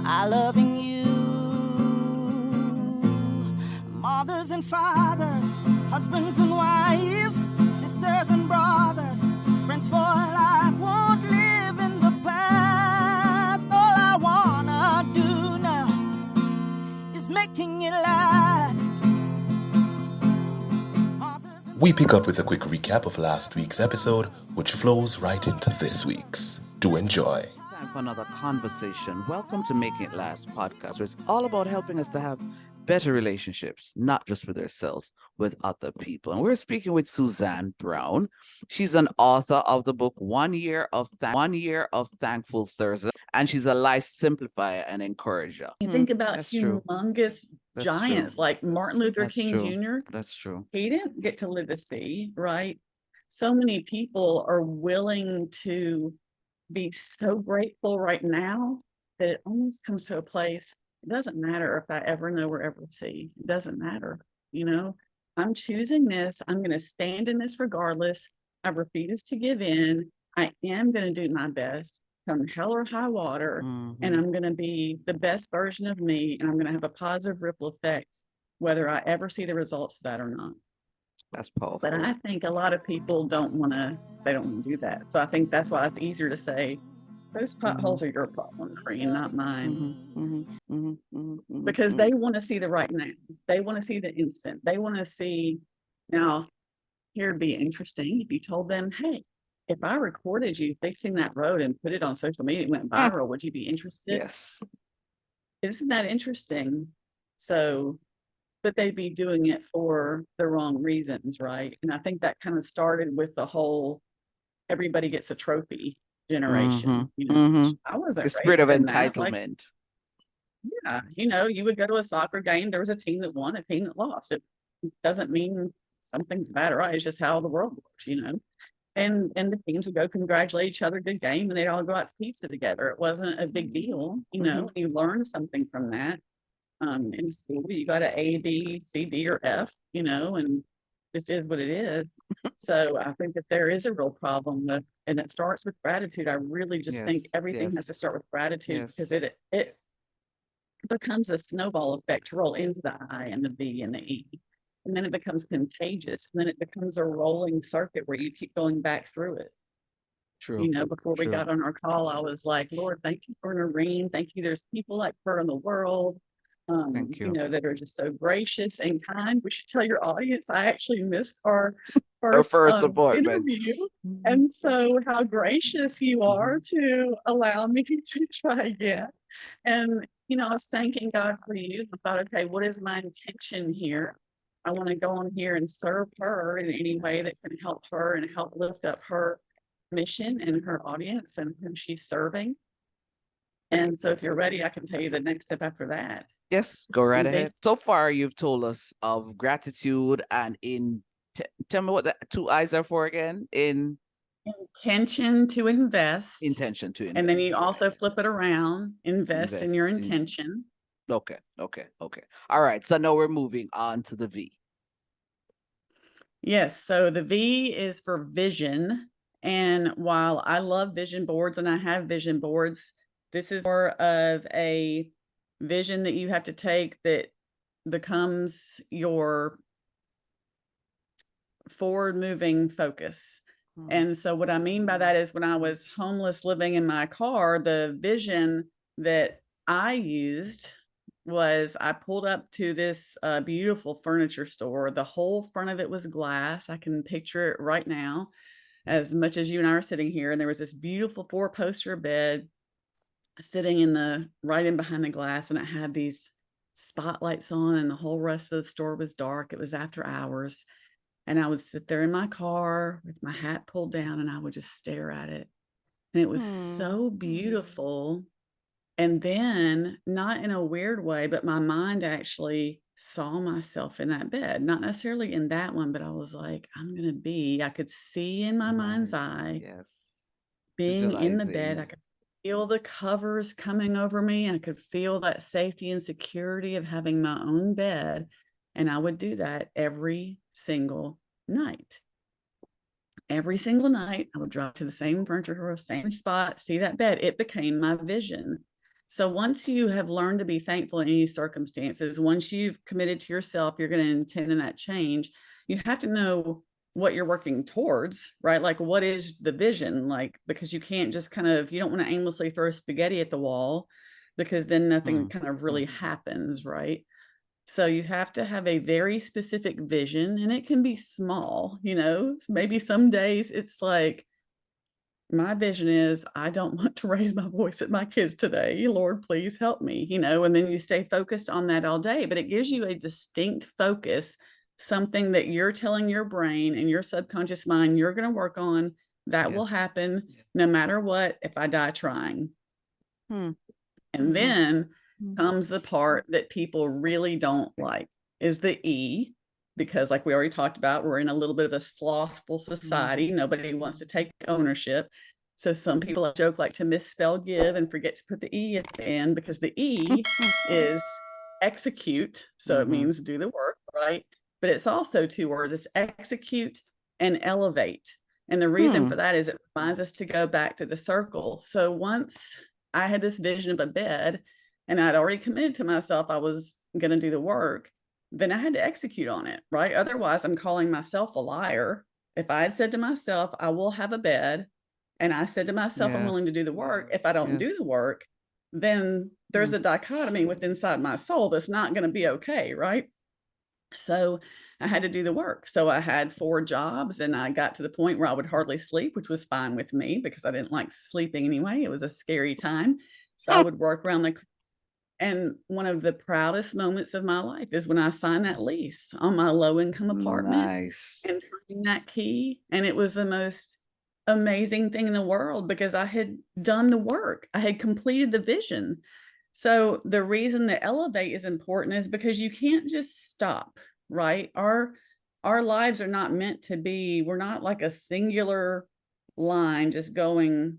are loving you. Mothers and fathers, husbands and wives, sisters and brothers, friends for life won't live in the past. All I wanna do now is making it last. We pick up with a quick recap of last week's episode, which flows right into this week's. Do enjoy. Time for another conversation. Welcome to Making It Last podcast, where it's all about helping us to have better relationships, not just with ourselves, with other people. And we're speaking with Suzanne Brown. She's an author of the book 1 Year of Thankful Thursday, and she's a life simplifier and encourager. You think about That's true. humongous That's giants true. like Martin Luther That's King true. Jr. That's true. He didn't get to live to see, right? So many people are willing to be so grateful right now that it almost comes to a place. It doesn't matter if I ever know or ever see. It doesn't matter. You know, I'm choosing this. I'm going to stand in this regardless. I refuse to give in. I am going to do my best, come hell or high water, and I'm going to be the best version of me, and I'm going to have a positive ripple effect, whether I ever see the results of that or not. That's powerful. But I think a lot of people don't want to do that. So I think that's why it's easier to say, those potholes are your problem, Corinne, not mine. Because they want to see the right now. They want to see the instant. They want to see. Now, here it'd be interesting if you told them, hey, if I recorded you fixing that road and put it on social media, it went viral, would you be interested? Yes. Isn't that interesting? So, but they'd be doing it for the wrong reasons, right? And I think that kind of started with the whole everybody gets a trophy generation. You know, I wasn't The spirit of raised in that. entitlement. Like, yeah, you know, you would go to a soccer game. There was a team that won, a team that lost. It doesn't mean something's bad or right. It's just how the world works, you know. And the teams would go congratulate each other, good game, and they'd all go out to pizza together. It wasn't a big deal, you know. You learn something from that. In school, you got an A, B, C, D, or F, you know, and just is what it is. So I think that there is a real problem with, and it starts with gratitude. I really just think everything has to start with gratitude, because it becomes a snowball effect to roll into the I and the B and the E. And then it becomes contagious. And then it becomes a rolling circuit where you keep going back through it. True. You know, before we got on our call, I was like, Lord, thank you for Noreen. Thank you. There's people like her in the world. Thank you. You know, that are just so gracious and kind. We should tell your audience, I actually missed our first appointment interview. And so how gracious you are to allow me to try again. And, you know, I was thanking God for you. I thought, okay, what is my intention here? I want to go on here and serve her in any way that can help her and help lift up her mission and her audience and who she's serving. And so if you're ready, I can tell you the next step after that. Yes, go right ahead. So far, you've told us of gratitude and tell me what the two I's are for again. Intention to invest. Intention to invest. And then you also flip it around, invest in your intention. Okay. All right. So now we're moving on to the V. Yes. So the V is for vision. And while I love vision boards and I have vision boards, this is more of a vision that you have to take that becomes your forward-moving focus. And so what I mean by that is when I was homeless living in my car, the vision that I used was I pulled up to this beautiful furniture store. The whole front of it was glass. I can picture it right now, as much as you and I are sitting here. And there was this beautiful 4-poster bed sitting right in behind the glass, and it had these spotlights on, and the whole rest of the store was dark. It was after hours, and I would sit there in my car with my hat pulled down, and I would just stare at it, and it was so beautiful. And then, not in a weird way, but my mind actually saw myself in that bed, not necessarily in that one, but I was like, I could see in my mind's eye, being in the bed. I could feel the covers coming over me. I could feel that safety and security of having my own bed. And I would do that every single night. Every single night, I would drive to the same furniture store, same spot, see that bed. It became my vision. So once you have learned to be thankful in any circumstances, once you've committed to yourself, you're going to intend in that change, you have to know what you're working towards, right? Like, what is the vision? Like, because you can't just you don't want to aimlessly throw spaghetti at the wall, because then nothing kind of really happens, right? So you have to have a very specific vision, and it can be small, maybe some days it's like, my vision is, I don't want to raise my voice at my kids today. Lord, please help me, and then you stay focused on that all day, but it gives you a distinct focus, something that you're telling your brain and your subconscious mind you're going to work on. That will happen no matter what, if I die trying. And then comes the part that people really don't like, is the E, because like we already talked about, we're in a little bit of a slothful society. Nobody wants to take ownership. So some people joke like to misspell give and forget to put the E at the end, because the E is execute. So it means do the work, right? But it's also 2 words. It's execute and elevate. And the reason for that is it reminds us to go back to the circle. So once I had this vision of a bed, and I'd already committed to myself I was going to do the work, then I had to execute on it, right? Otherwise, I'm calling myself a liar. If I had said to myself, I will have a bed, and I said to myself, I'm willing to do the work, if I don't do the work, then there's a dichotomy within inside my soul that's not going to be okay, right? So I had to do the work. So I had 4 jobs, and I got to the point where I would hardly sleep, which was fine with me because I didn't like sleeping anyway. It was a scary time. So I would work around and one of the proudest moments of my life is when I signed that lease on my low income apartment and turning that key. And it was the most amazing thing in the world, because I had done the work. I had completed the vision. So the reason the elevate is important is because you can't just stop, right? Our lives are not meant to be, we're not like a singular line just going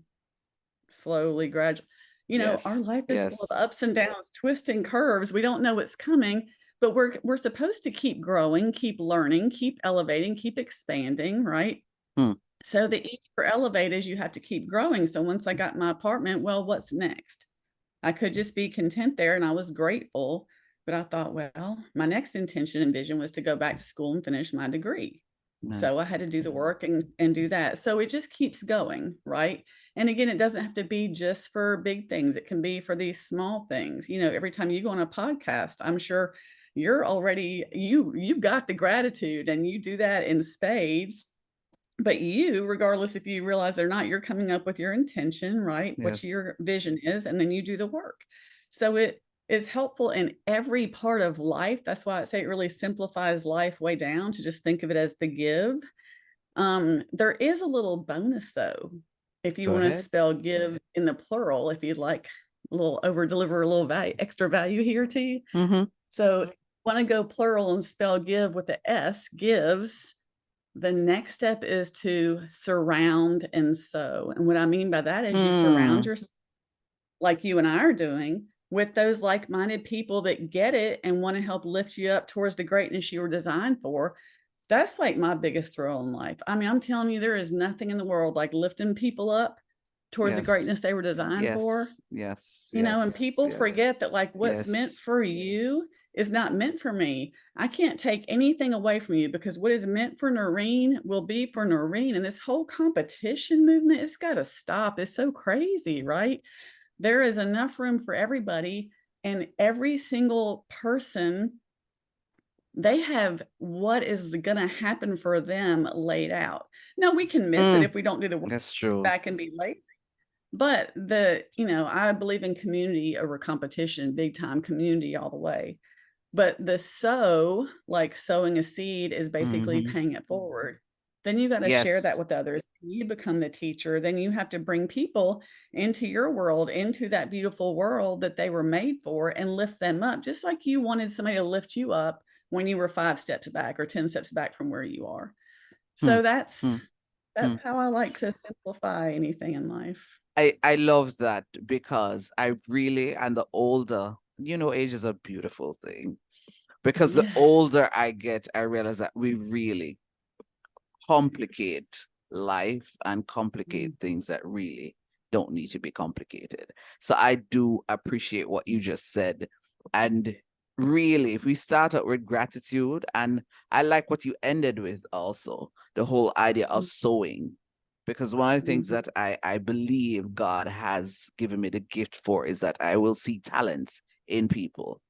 slowly, gradually. Our life is full of ups and downs, twists and curves. We don't know what's coming, but we're supposed to keep growing, keep learning, keep elevating, keep expanding, right? So the E for elevate is you have to keep growing. So once I got my apartment, well, what's next? I could just be content there, and I was grateful, but I thought, well, my next intention and vision was to go back to school and finish my degree. So I had to do the work and do that. So it just keeps going, right? And again, it doesn't have to be just for big things. It can be for these small things. Every time you go on a podcast, I'm sure you're already, you've got the gratitude, and you do that in spades. But you, regardless if you realize it or not, you're coming up with your intention, right? What your vision is, and then you do the work. So it is helpful in every part of life. That's why I say it really simplifies life way down to just think of it as the give. There is a little bonus though, if you want to spell give in the plural, if you'd like a little over deliver a little extra value here to you. So want to go plural and spell give with the S, gives. The next step is to surround and sow. And what I mean by that is you surround yourself, like you and I are doing, with those like-minded people that get it and want to help lift you up towards the greatness you were designed for. That's like my biggest thrill in life. I mean, I'm telling you, there is nothing in the world like lifting people up towards the greatness they were designed for. And people forget that like what's meant for you is not meant for me. I can't take anything away from you, because what is meant for Noreen will be for Noreen. And this whole competition movement, it's got to stop. It's so crazy, right? There is enough room for everybody, and every single person, they have what is going to happen for them laid out. Now we can miss it if we don't do the work. That's true. Back and be lazy. But I believe in community over competition, big time community all the way. But the sow, like sowing a seed, is basically paying it forward. Then you got to share that with others. You become the teacher. Then you have to bring people into your world, into that beautiful world that they were made for, and lift them up, just like you wanted somebody to lift you up when you were 5 steps back or 10 steps back from where you are. So that's how I like to simplify anything in life. I love that, because I really, and the older, age is a beautiful thing, because the older I get, I realize that we really complicate life and complicate things that really don't need to be complicated. So I do appreciate what you just said. And really, if we start out with gratitude, and I like what you ended with also, the whole idea of sowing, because one of the things that I believe God has given me the gift for is that I will see talents in people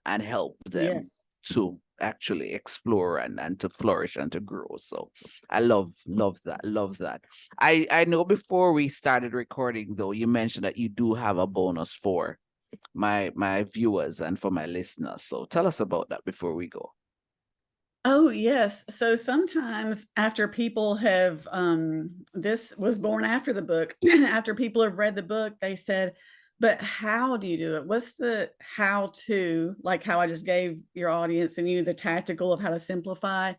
and help them Yes. to actually explore and to flourish and to grow. So I love that. I know before we started recording though, you mentioned that you do have a bonus for my viewers and for my listeners. So tell us about that before we go. Oh, yes. So sometimes after people have, this was born after the book, after people have read the book, they said, but how do you do it? What's the how to, like how I just gave your audience and you the tactical of how to simplify?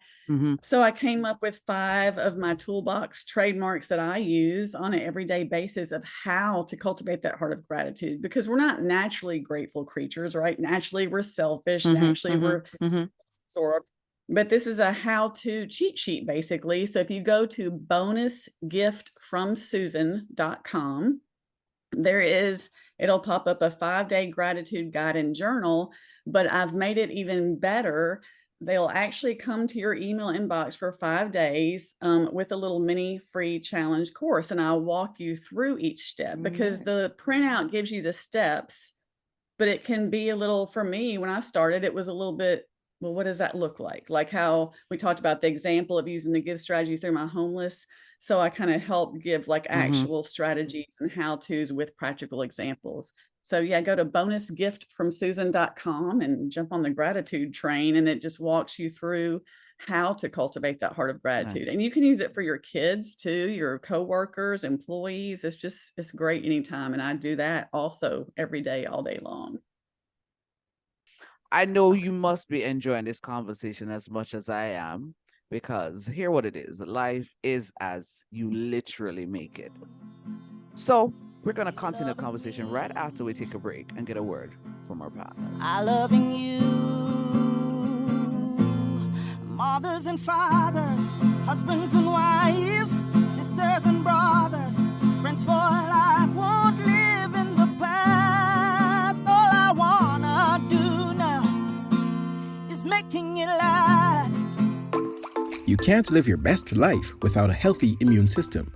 So I came up with 5 of my toolbox trademarks that I use on an everyday basis of how to cultivate that heart of gratitude, because we're not naturally grateful creatures, right? Naturally, we're selfish. Naturally, we're absorbed. But this is a how-to cheat sheet, basically. So if you go to bonusgiftfromsusan.com, it'll pop up a 5-day gratitude guide and journal, but I've made it even better. They'll actually come to your email inbox for 5 days with a little mini free challenge course. And I'll walk you through each step, because the printout gives you the steps, but it can be a little, for me, when I started, it was a little bit, well, what does that look like? Like how we talked about the example of using the give strategy through my homeless. So I kind of help give like actual strategies and how-tos with practical examples. So yeah, go to bonusgiftfromsusan.com and jump on the gratitude train, and it just walks you through how to cultivate that heart of gratitude. Nice. And you can use it for your kids too, your coworkers, employees. It's great anytime. And I do that also every day, all day long. I know you must be enjoying this conversation as much as I am, because hear what it is. Life is as you literally make it. So we're going to continue the conversation right after we take a break and get a word from our partners. I loving you, mothers and fathers, husbands and wives, sisters and brothers, friends for life, won't live in the past. All I wanna do now is making it last. You can't live your best life without a healthy immune system.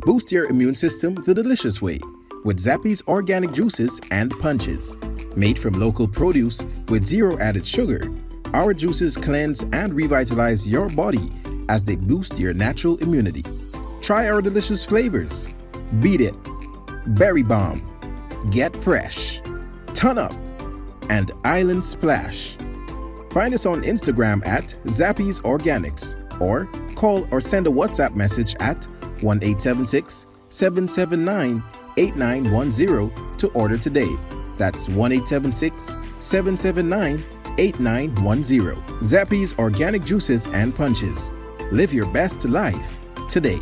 Boost your immune system the delicious way with Zappy's organic juices and punches. Made from local produce with zero added sugar, our juices cleanse and revitalize your body as they boost your natural immunity. Try our delicious flavors: Beat It, Berry Bomb, Get Fresh, Ton Up, and Island Splash. Find us on Instagram at Zappy's Organics, or call or send a WhatsApp message at 1-876-779-8910 to order today. That's 1-876-779-8910. Zappy's Organic Juices and Punches. Live your best life today.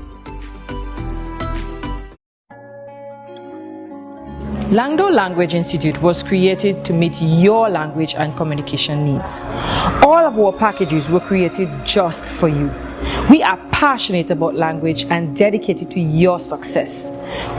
Langdo Language Institute was created to meet your language and communication needs. All of our packages were created just for you. We are passionate about language and dedicated to your success.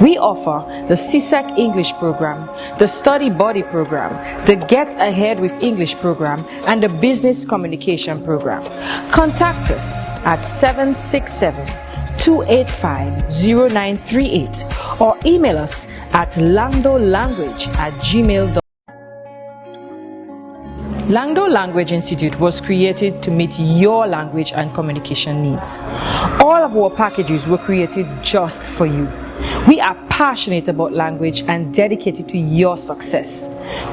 We offer the CSEC English program, the Study Buddy program, the Get Ahead with English program, and the Business Communication program. Contact us at 767-285-0938 or email us at langdolanguage@gmail.com. Langdo Language Institute was created to meet your language and communication needs. All of our packages were created just for you. We are passionate about language and dedicated to your success.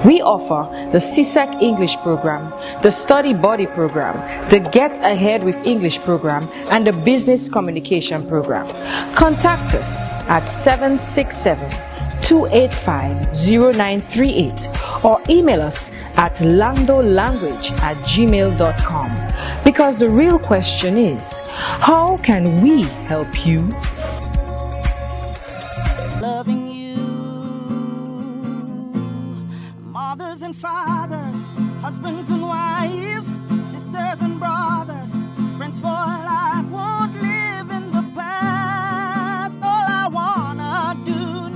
We offer the CSEC English program, the Study Buddy program, the Get Ahead with English program, and the Business Communication program. Contact us at 767-285-0938 or email us at langdolanguage@gmail.com. Because the real question is, how can we help you? Loving you, mothers and fathers, husbands and wives, sisters and brothers, friends for life, won't live in the past. All I wanna do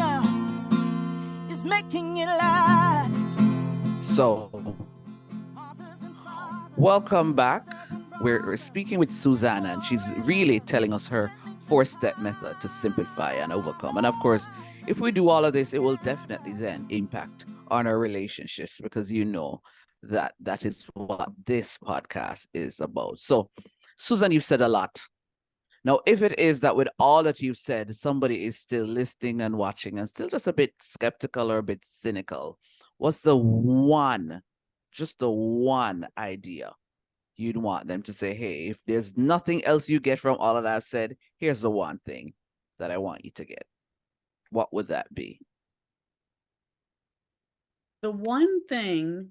is making it last. So, welcome back. We're speaking with Susanna, and she's really telling us her 4-step method to simplify and overcome. And of course, if we do all of this, it will definitely then impact on our relationships, because you know that is what this podcast is about. So, Susan, you've said a lot. Now, if it is that with all that you've said, somebody is still listening and watching and still just a bit skeptical or a bit cynical, what's the one idea you'd want them to say, hey, if there's nothing else you get from all that I've said, here's the one thing that I want you to get? What would that be? The one thing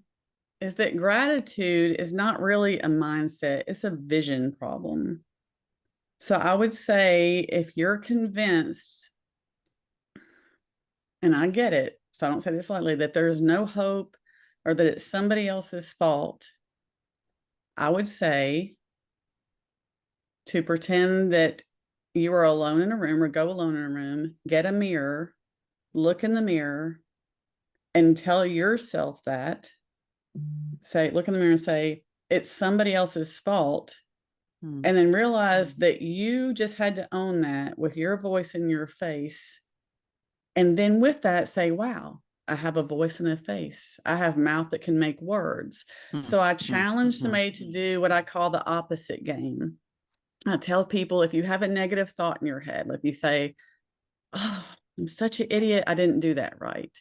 is that gratitude is not really a mindset, it's a vision problem. So I would say, if you're convinced, and I get it, so I don't say this lightly, that there's no hope or that it's somebody else's fault, I would say to pretend that you are alone in a room, or go alone in a room, get a mirror, look in the mirror, and tell yourself that. Say, look in the mirror and say, it's somebody else's fault. And then realize that you just had to own that with your voice in your face. And then with that, say, wow, I have a voice and a face. I have mouth that can make words. So I challenge somebody to do what I call the opposite game. I tell people, if you have a negative thought in your head, like you say, oh, I'm such an idiot, I didn't do that right,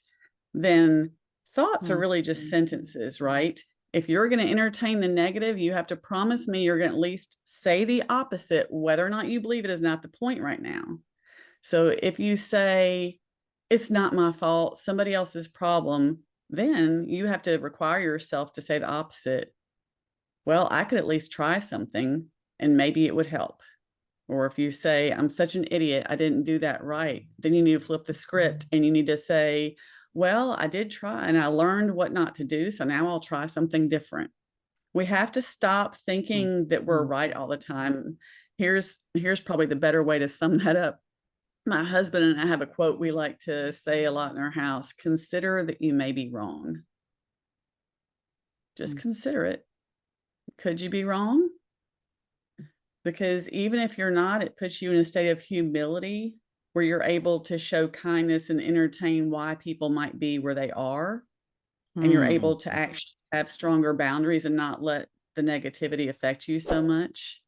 then thoughts are really just sentences, right? If you're going to entertain the negative, you have to promise me you're going to at least say the opposite. Whether or not you believe it is not the point right now. So if you say, it's not my fault, somebody else's problem, then you have to require yourself to say the opposite. Well, I could at least try something and maybe it would help. Or if you say, I'm such an idiot, I didn't do that right, then you need to flip the script and you need to say, well, I did try and I learned what not to do, so now I'll try something different. We have to stop thinking that we're right all the time. Here's probably the better way to sum that up. My husband and I have a quote we like to say a lot in our house: consider that you may be wrong. Just consider it. Could you be wrong? Because even if you're not, it puts you in a state of humility where you're able to show kindness and entertain why people might be where they are. And you're able to actually have stronger boundaries and not let the negativity affect you so much.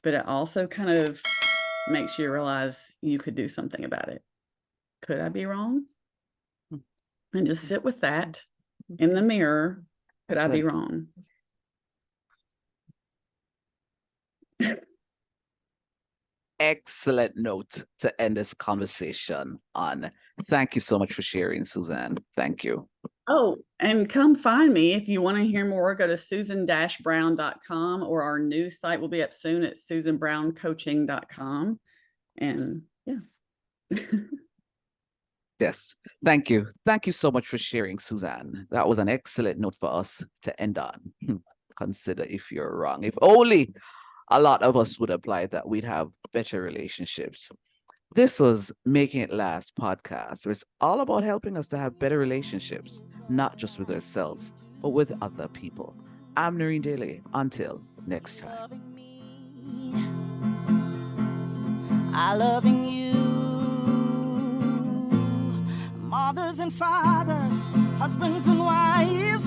But it also kind of makes you realize you could do something about it. Could I be wrong? And just sit with that in the mirror. Could I be wrong? Excellent note to end this conversation on. Thank you so much for sharing, Suzanne. Thank you. Oh, and come find me if you want to hear more. Go to susan-brown.com, or our new site will be up soon at susanbrowncoaching.com. And yeah. Yes. Thank you. Thank you so much for sharing, Suzanne. That was an excellent note for us to end on. Consider if you're wrong. If only a lot of us would apply that, we'd have better relationships. This was Making It Last podcast, where it's all about helping us to have better relationships, not just with ourselves, but with other people. I'm Noreen Daly. Until next time. I loving you. Mothers and fathers, husbands and wives,